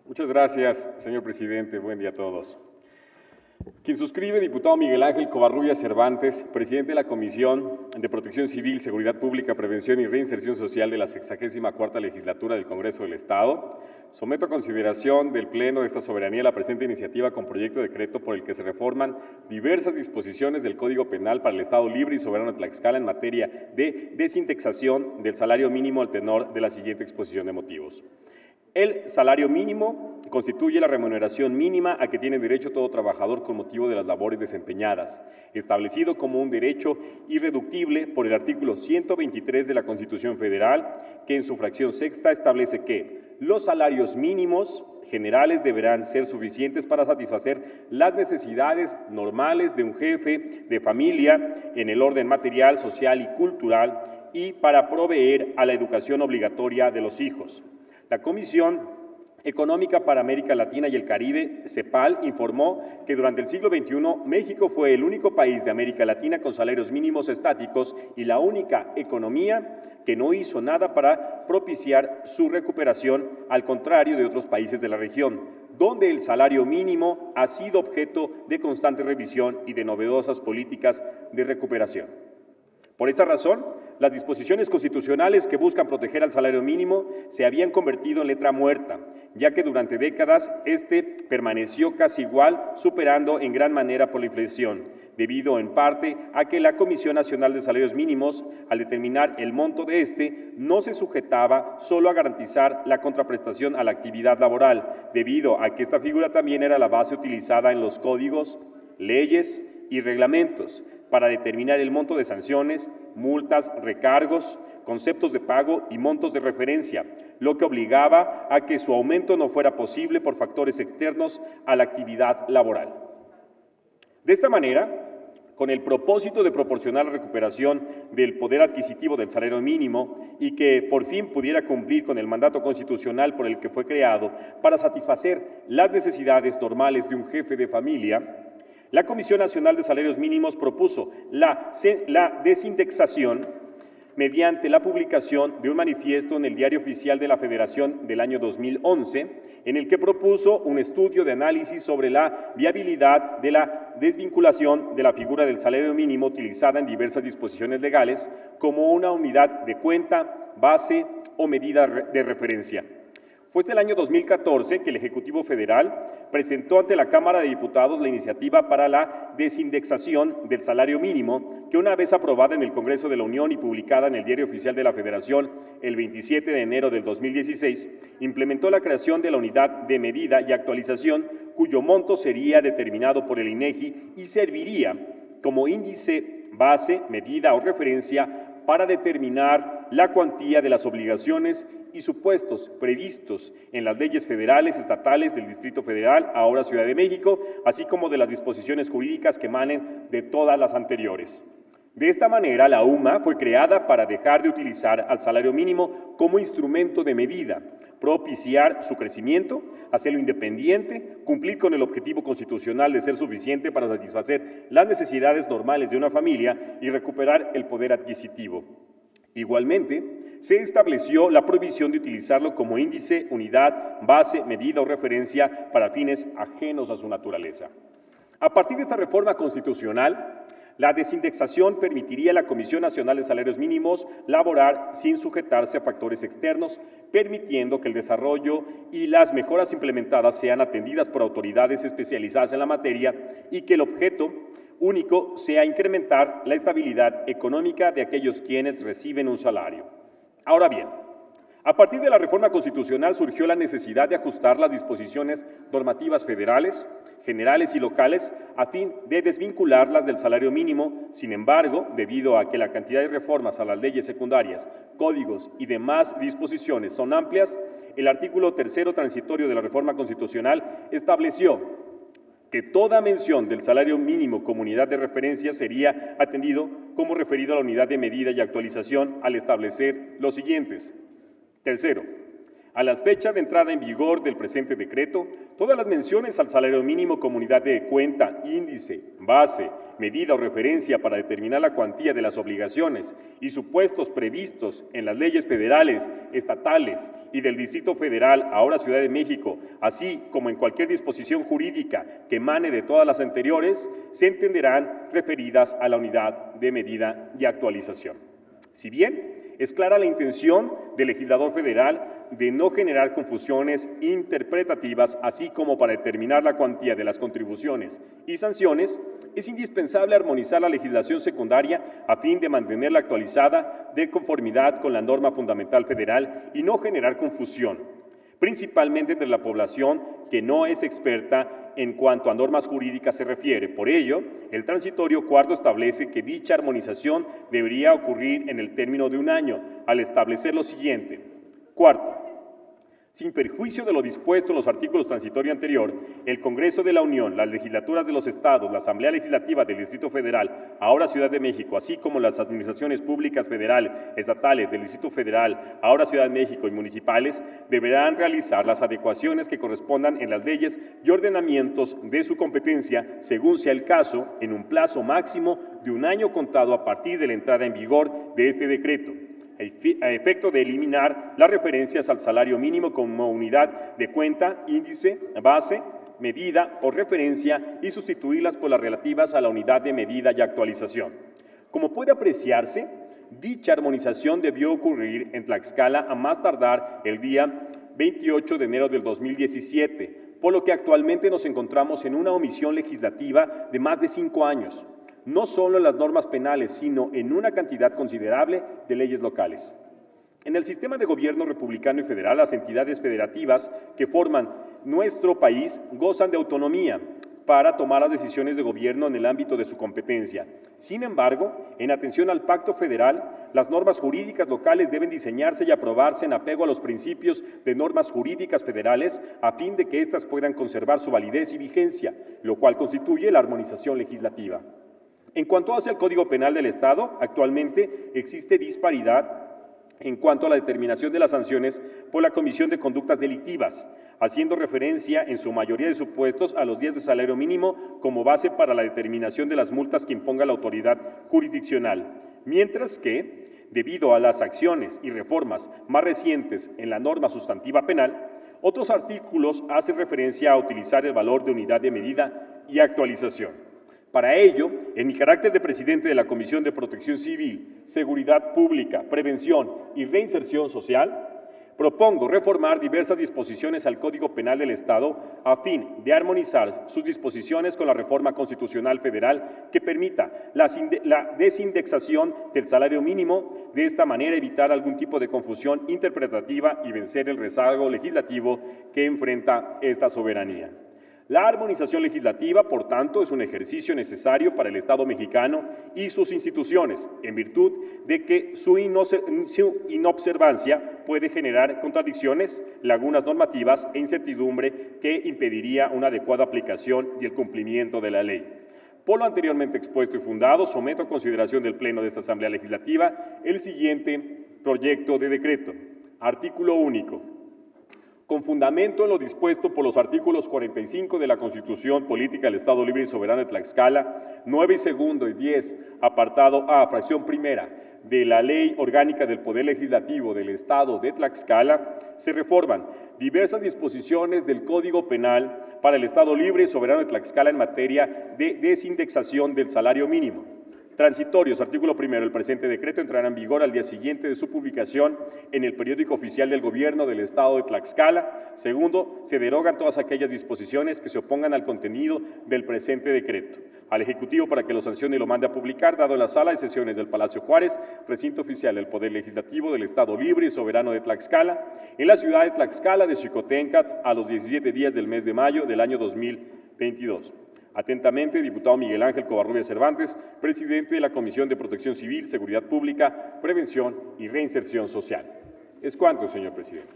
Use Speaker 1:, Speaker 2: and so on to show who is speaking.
Speaker 1: Muchas gracias, señor presidente. Buen día a todos. Quien suscribe, diputado Miguel Ángel Covarrubias Cervantes, presidente de la Comisión de Protección Civil, Seguridad Pública, Prevención y Reinserción Social de la 64ª Legislatura del Congreso del Estado. Someto a consideración del Pleno de esta soberanía la presente iniciativa con proyecto de decreto por el que se reforman diversas disposiciones del Código Penal para el Estado Libre y Soberano de Tlaxcala en materia de desindexación del salario mínimo al tenor de la siguiente exposición de motivos. El salario mínimo constituye la remuneración mínima a que tiene derecho todo trabajador con motivo de las labores desempeñadas, establecido como un derecho irreductible por el artículo 123 de la Constitución Federal, que en su fracción sexta establece que los salarios mínimos generales deberán ser suficientes para satisfacer las necesidades normales de un jefe de familia en el orden material, social y cultural y para proveer a la educación obligatoria de los hijos. La Comisión Económica para América Latina y el Caribe, CEPAL, informó que durante el siglo XXI México fue el único país de América Latina con salarios mínimos estáticos y la única economía que no hizo nada para propiciar su recuperación, al contrario de otros países de la región, donde el salario mínimo ha sido objeto de constante revisión y de novedosas políticas de recuperación. Por esa razón, las disposiciones constitucionales que buscan proteger al salario mínimo se habían convertido en letra muerta, ya que durante décadas este permaneció casi igual, superando en gran manera por la inflación, debido en parte a que la Comisión Nacional de Salarios Mínimos, al determinar el monto de este, no se sujetaba solo a garantizar la contraprestación a la actividad laboral, debido a que esta figura también era la base utilizada en los códigos, leyes y reglamentos, para determinar el monto de sanciones, multas, recargos, conceptos de pago y montos de referencia, lo que obligaba a que su aumento no fuera posible por factores externos a la actividad laboral. De esta manera, con el propósito de proporcionar la recuperación del poder adquisitivo del salario mínimo y que por fin pudiera cumplir con el mandato constitucional por el que fue creado para satisfacer las necesidades normales de un jefe de familia, la Comisión Nacional de Salarios Mínimos propuso la desindexación mediante la publicación de un manifiesto en el Diario Oficial de la Federación del año 2011, en el que propuso un estudio de análisis sobre la viabilidad de la desvinculación de la figura del salario mínimo utilizada en diversas disposiciones legales como una unidad de cuenta, base o medida de referencia. Fue hasta el año 2014 que el Ejecutivo Federal presentó ante la Cámara de Diputados la iniciativa para la desindexación del salario mínimo, que una vez aprobada en el Congreso de la Unión y publicada en el Diario Oficial de la Federación el 27 de enero del 2016, implementó la creación de la unidad de medida y actualización, cuyo monto sería determinado por el INEGI y serviría como índice, base, medida o referencia para determinar la cuantía de las obligaciones y supuestos previstos en las leyes federales, estatales del Distrito Federal, ahora Ciudad de México, así como de las disposiciones jurídicas que emanen de todas las anteriores. De esta manera, la UMA fue creada para dejar de utilizar al salario mínimo como instrumento de medida, propiciar su crecimiento, hacerlo independiente, cumplir con el objetivo constitucional de ser suficiente para satisfacer las necesidades normales de una familia y recuperar el poder adquisitivo. Igualmente, se estableció la prohibición de utilizarlo como índice, unidad, base, medida o referencia para fines ajenos a su naturaleza. A partir de esta reforma constitucional, la desindexación permitiría a la Comisión Nacional de Salarios Mínimos laborar sin sujetarse a factores externos, permitiendo que el desarrollo y las mejoras implementadas sean atendidas por autoridades especializadas en la materia y que el objeto único sea incrementar la estabilidad económica de aquellos quienes reciben un salario. Ahora bien, a partir de la reforma constitucional surgió la necesidad de ajustar las disposiciones normativas federales, generales y locales a fin de desvincularlas del salario mínimo. Sin embargo, debido a que la cantidad de reformas a las leyes secundarias, códigos y demás disposiciones son amplias, el artículo 3º transitorio de la reforma constitucional estableció que toda mención del salario mínimo como unidad de referencia sería atendido como referido a la unidad de medida y actualización al establecer los siguientes. Tercero, A las fechas de entrada en vigor del presente decreto, todas las menciones al salario mínimo como unidad de cuenta, índice, base, medida o referencia para determinar la cuantía de las obligaciones y supuestos previstos en las leyes federales, estatales y del Distrito Federal, ahora Ciudad de México, así como en cualquier disposición jurídica que emane de todas las anteriores, se entenderán referidas a la unidad de medida y actualización. Si bien es clara la intención del legislador federal de no generar confusiones interpretativas, así como para determinar la cuantía de las contribuciones y sanciones, es indispensable armonizar la legislación secundaria a fin de mantenerla actualizada de conformidad con la norma fundamental federal y no generar confusión, principalmente entre la población que no es experta en cuanto a normas jurídicas se refiere. Por ello, el transitorio cuarto establece que dicha armonización debería ocurrir en el término de un año, al establecer lo siguiente. Cuarto, sin perjuicio de lo dispuesto en los artículos transitorios anterior, el Congreso de la Unión, las legislaturas de los estados, la Asamblea Legislativa del Distrito Federal, ahora Ciudad de México, así como las administraciones públicas federal, estatales del Distrito Federal, ahora Ciudad de México y municipales, deberán realizar las adecuaciones que correspondan en las leyes y ordenamientos de su competencia, según sea el caso, en un plazo máximo de un año contado a partir de la entrada en vigor de este decreto, a efecto de eliminar las referencias al salario mínimo como unidad de cuenta, índice, base, medida o referencia y sustituirlas por las relativas a la unidad de medida y actualización. Como puede apreciarse, dicha armonización debió ocurrir en Tlaxcala a más tardar el día 28 de enero del 2017, por lo que actualmente nos encontramos en una omisión legislativa de más de 5 años. No solo en las normas penales, sino en una cantidad considerable de leyes locales. En el sistema de gobierno republicano y federal, las entidades federativas que forman nuestro país gozan de autonomía para tomar las decisiones de gobierno en el ámbito de su competencia. Sin embargo, en atención al Pacto Federal, las normas jurídicas locales deben diseñarse y aprobarse en apego a los principios de normas jurídicas federales a fin de que éstas puedan conservar su validez y vigencia, lo cual constituye la armonización legislativa. En cuanto hace al Código Penal del Estado, actualmente existe disparidad en cuanto a la determinación de las sanciones por la comisión de conductas delictivas, haciendo referencia en su mayoría de supuestos a los días de salario mínimo como base para la determinación de las multas que imponga la autoridad jurisdiccional, mientras que, debido a las acciones y reformas más recientes en la norma sustantiva penal, otros artículos hacen referencia a utilizar el valor de unidad de medida y actualización. Para ello, en mi carácter de presidente de la Comisión de Protección Civil, Seguridad Pública, Prevención y Reinserción Social, propongo reformar diversas disposiciones al Código Penal del Estado a fin de armonizar sus disposiciones con la reforma constitucional federal que permita la desindexación del salario mínimo, de esta manera evitar algún tipo de confusión interpretativa y vencer el rezago legislativo que enfrenta esta soberanía. La armonización legislativa, por tanto, es un ejercicio necesario para el Estado mexicano y sus instituciones, en virtud de que su inobservancia puede generar contradicciones, lagunas normativas e incertidumbre que impediría una adecuada aplicación y el cumplimiento de la ley. Por lo anteriormente expuesto y fundado, someto a consideración del Pleno de esta Asamblea Legislativa el siguiente proyecto de decreto. Artículo único. Con fundamento en lo dispuesto por los artículos 45 de la Constitución Política del Estado Libre y Soberano de Tlaxcala, 9 y segundo y 10, apartado A, fracción primera, de la Ley Orgánica del Poder Legislativo del Estado de Tlaxcala, se reforman diversas disposiciones del Código Penal para el Estado Libre y Soberano de Tlaxcala en materia de desindexación del salario mínimo. Transitorios. Artículo primero. El presente decreto entrará en vigor al día siguiente de su publicación en el Periódico Oficial del Gobierno del Estado de Tlaxcala. Segundo, se derogan todas aquellas disposiciones que se opongan al contenido del presente decreto. Al Ejecutivo para que lo sancione y lo mande a publicar, dado en la sala de sesiones del Palacio Juárez, recinto oficial del Poder Legislativo del Estado Libre y Soberano de Tlaxcala, en la ciudad de Tlaxcala de Xicoténcat, a los 17 días del mes de mayo del año 2022. Atentamente, diputado Miguel Ángel Covarrubias Cervantes, presidente de la Comisión de Protección Civil, Seguridad Pública, Prevención y Reinserción Social. Es cuanto, señor presidente.